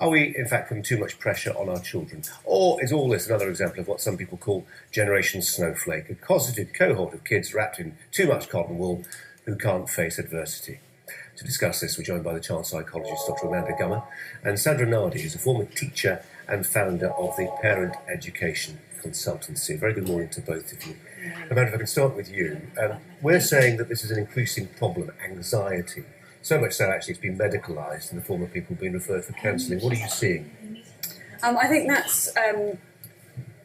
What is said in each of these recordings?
Are we, in fact, putting too much pressure on our children? Or is all this another example of what some people call Generation Snowflake, a cosseted cohort of kids wrapped in too much cotton wool who can't face adversity? To discuss this, we're joined by the child psychologist, Dr. Amanda Gummer, and Sandra Nardi, who's a former teacher and founder of the Parent Education Consultancy. Very good morning to both of you. Amanda, if I can start with you. We're saying that this is an increasing problem, anxiety. So much so, actually, it's been medicalised in the form of people being referred for counselling. What are you seeing? I think that's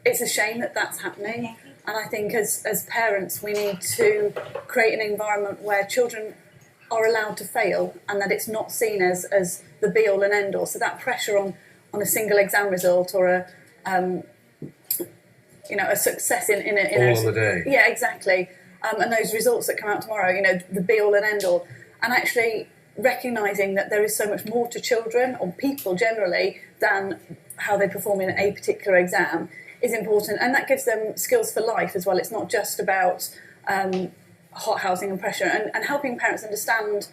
it's a shame that that's happening, and I think as parents we need to create an environment where children are allowed to fail and that it's not seen as the be-all and end-all. So that pressure on a single exam result or a success in all on the day. Yeah, exactly. And those results that come out tomorrow, the be-all and end-all. And actually recognising that there is so much more to children or people generally than how they perform in a particular exam is important. And that gives them skills for life as well. It's not just about hothousing and pressure, and helping parents understand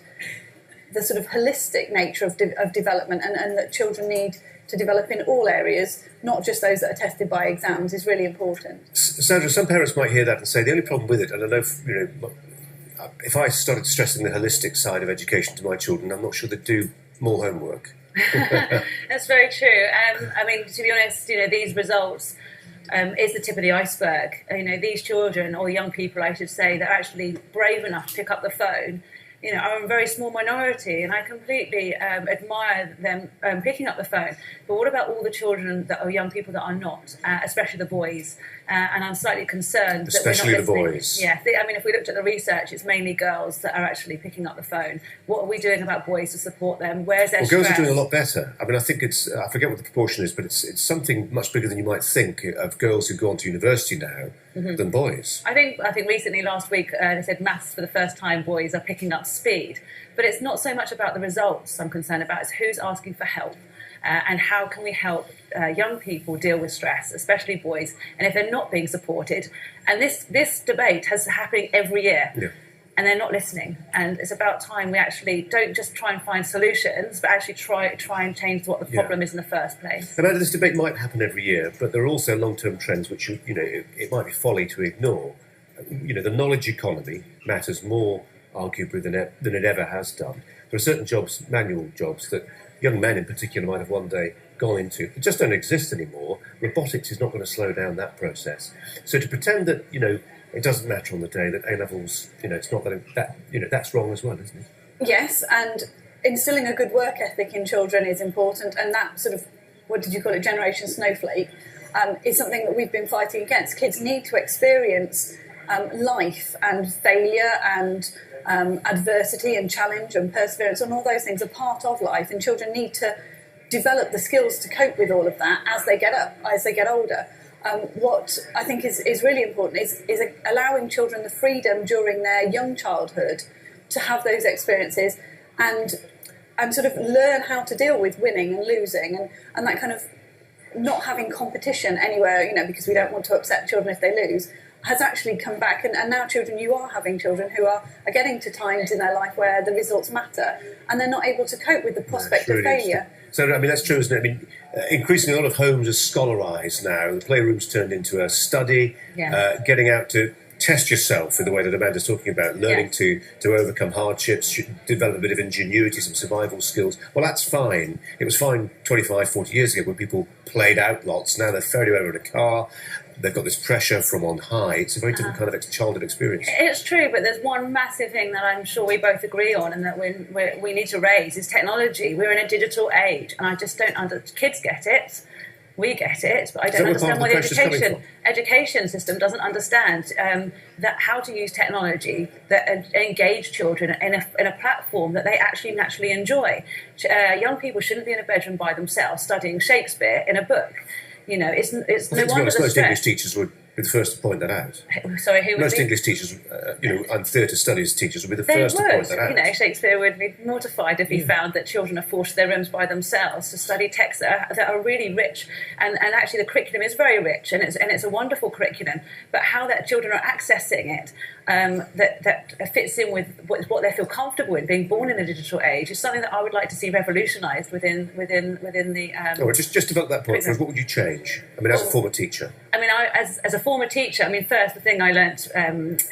the sort of holistic nature of development and that children need to develop in all areas, not just those that are tested by exams, is really important. Sandra, some parents might hear that and say the only problem with it, and I know, if I started stressing the holistic side of education to my children, I'm not sure they'd do more homework. That's very true. To be honest, these results is the tip of the iceberg. These children, or young people, I should say, that are actually brave enough to pick up the phone, are a very small minority, and I completely admire them picking up the phone. But what about all the children that are young people that are not, especially the boys? And I'm slightly concerned especially that we're not the listening. boys. Yeah, if we looked at the research, it's mainly girls that are actually picking up the phone. What are we doing about boys to support them? Where's their stress? Girls are doing a lot better. I think I forget what the proportion is, but it's something much bigger than you might think of girls who go on to university now than boys. I think recently, last week, they said maths for the first time, boys are picking up speed. But it's not so much about the results I'm concerned about, it's who's asking for help. And how can we help young people deal with stress, especially boys, and if they're not being supported. And this debate has happening every year, and they're not listening. And it's about time we actually don't just try and find solutions, but actually try and change what the problem is in the first place. Amanda, this debate might happen every year, but there are also long-term trends which, it might be folly to ignore. The knowledge economy matters more, arguably, than it ever has done. There are certain jobs, manual jobs, that young men in particular might have one day gone into that just don't exist anymore. Robotics is not going to slow down that process. So to pretend that, it doesn't matter on the day, that A-levels, it's not that that's wrong as well, isn't it? Yes, and instilling a good work ethic in children is important, and that sort of, what did you call it, Generation Snowflake, is something that we've been fighting against. Kids need to experience life and failure and adversity and challenge and perseverance, and all those things are part of life, and children need to develop the skills to cope with all of that as they get older. What I think is really important is allowing children the freedom during their young childhood to have those experiences and sort of learn how to deal with winning and losing and that kind of not having competition anywhere, because we don't want to upset children if they lose, has actually come back, and now you are having children who are getting to times in their life where the results matter, and they're not able to cope with the prospect of failure. So, that's true, isn't it? Increasingly, a lot of homes are scholarised now. The playroom's turned into a study, getting out to test yourself in the way that Amanda's talking about, learning to overcome hardships, develop a bit of ingenuity, some survival skills. Well, that's fine. It was fine 25, 40 years ago when people played out lots. Now they're ferried over in a car. They've got this pressure from on high. It's a very different kind of childhood experience. It's true, but there's one massive thing that I'm sure we both agree on and that we need to raise is technology. We're in a digital age, and I just don't kids get it. We get it, but I don't understand why the education system doesn't understand that how to use technology that engage children in a platform that they actually naturally enjoy. Young people shouldn't be in a bedroom by themselves studying Shakespeare in a book. It's no wonder the stress. Most English teachers would be the first to point that out. Sorry, who would Most be? English teachers, and theatre studies teachers would be the first to point that out. You know, Shakespeare would be mortified if he found that children are forced to their rooms by themselves to study texts that are really rich, and actually the curriculum is very rich, and it's a wonderful curriculum. But how that children are accessing it, that fits in with what they feel comfortable in, being born in a digital age, is something that I would like to see revolutionised within the. Just develop that point for us. What would you change? I mean, as a former teacher. I mean, as a former teacher, first, the thing I learnt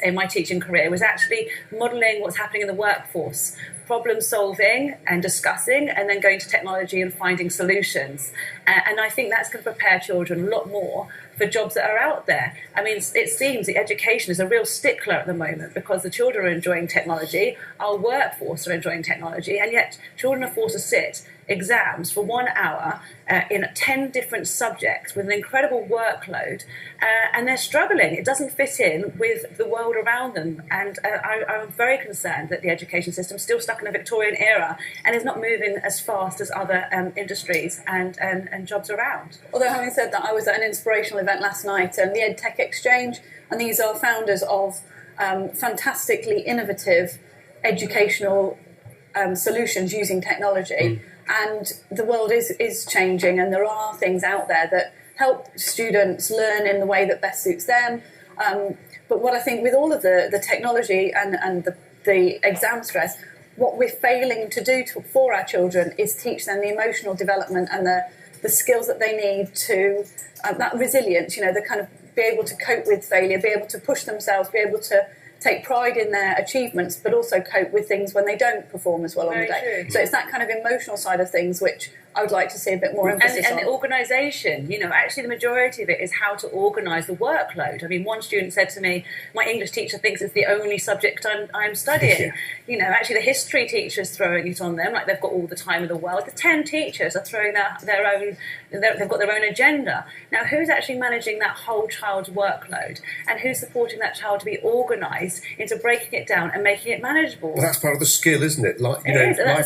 in my teaching career was actually modelling what's happening in the workforce, problem solving and discussing, and then going to technology and finding solutions. And I think that's going to prepare children a lot more for jobs that are out there. I mean, it seems that education is a real stickler at the moment because the children are enjoying technology, our workforce are enjoying technology, and yet children are forced to sit exams for 1 hour in 10 different subjects with an incredible workload, and they're struggling. It doesn't fit in with the world around them, and I'm very concerned that the education system is still stuck in a Victorian era and is not moving as fast as other industries and jobs around. Although, having said that, I was at an inspirational event last night, and the EdTech Exchange, and these are founders of fantastically innovative educational solutions using technology. And the world is changing, and there are things out there that help students learn in the way that best suits them. But what I think with all of the technology and the exam stress, what we're failing to do for our children is teach them the emotional development and the skills that they need to, that resilience, the kind of be able to cope with failure, be able to push themselves, be able to take pride in their achievements, but also cope with things when they don't perform as well on the day. So it's that kind of emotional side of things which I would like to see a bit more emphasis on. And the organisation, actually the majority of it is how to organise the workload. I mean, one student said to me, my English teacher thinks it's the only subject I'm studying. Actually the history teacher's throwing it on them, like they've got all the time in the world. The 10 teachers are throwing their own, they've got their own agenda. Now, who's actually managing that whole child's workload? And who's supporting that child to be organised into breaking it down and making it manageable? Well, that's part of the skill, isn't it? Life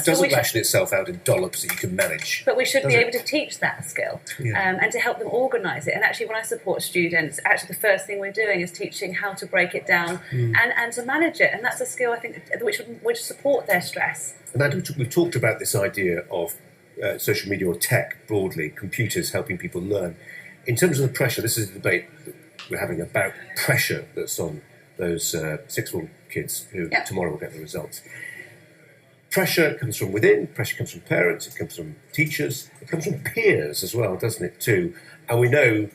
doesn't ration itself out in dollops that you can manage. But we should be able to teach that skill and to help them organise it. And actually, when I support students, actually the first thing we're doing is teaching how to break it down and to manage it. And that's a skill, I think, which would support their stress. And we've talked about this idea of social media or tech broadly, computers helping people learn. In terms of the pressure, this is a debate that we're having about pressure that's on those sixth form kids who tomorrow will get the results. Pressure comes from within, pressure comes from parents, it comes from teachers, it comes from peers as well, doesn't it, too? And we know,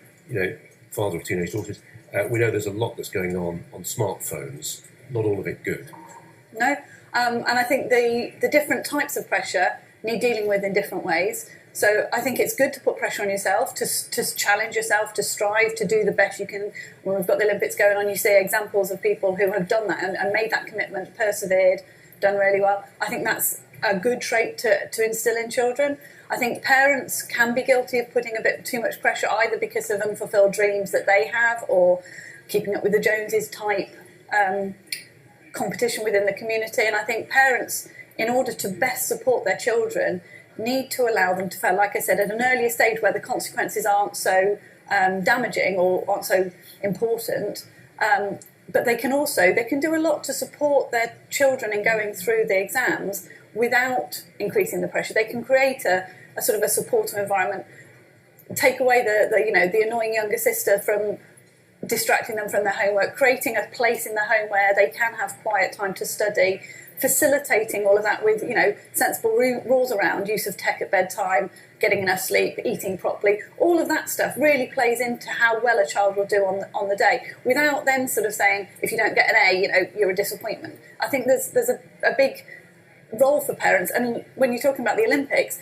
father of teenage daughters, we know there's a lot that's going on smartphones, not all of it good. No, and I think the different types of pressure need dealing with in different ways. So I think it's good to put pressure on yourself, to challenge yourself, to strive to do the best you can. When we've got the Olympics going on, you see examples of people who have done that and made that commitment, persevered, done really well. I think that's a good trait to instill in children. I think parents can be guilty of putting a bit too much pressure, either because of unfulfilled dreams that they have or keeping up with the Joneses type competition within the community. And I think parents, in order to best support their children, need to allow them to fail, like I said, at an earlier stage where the consequences aren't so damaging or aren't so important. But they can do a lot to support their children in going through the exams without increasing the pressure. They can create a sort of a supportive environment, take away the annoying younger sister from distracting them from their homework, creating a place in the home where they can have quiet time to study, facilitating all of that with, sensible rules around use of tech at bedtime, getting enough sleep, eating properly. All of that stuff really plays into how well a child will do on the day, without then sort of saying, if you don't get an A, you're a disappointment. I think there's a big role for parents. And when you're talking about the Olympics,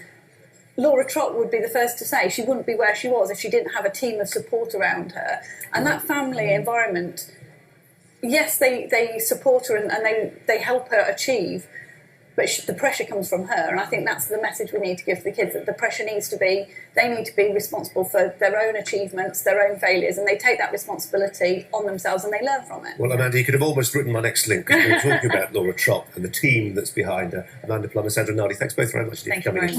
Laura Trott would be the first to say she wouldn't be where she was if she didn't have a team of support around her. And that family environment, yes, they support her and they help her achieve, but the pressure comes from her. And I think that's the message we need to give the kids, that the pressure they need to be responsible for their own achievements, their own failures, and they take that responsibility on themselves and they learn from it. Well, Amanda, you could have almost written my next link, because we were talking about Laura Trott and the team that's behind her. Amanda Plummer, Sandra Nardi, thanks both very much for coming in.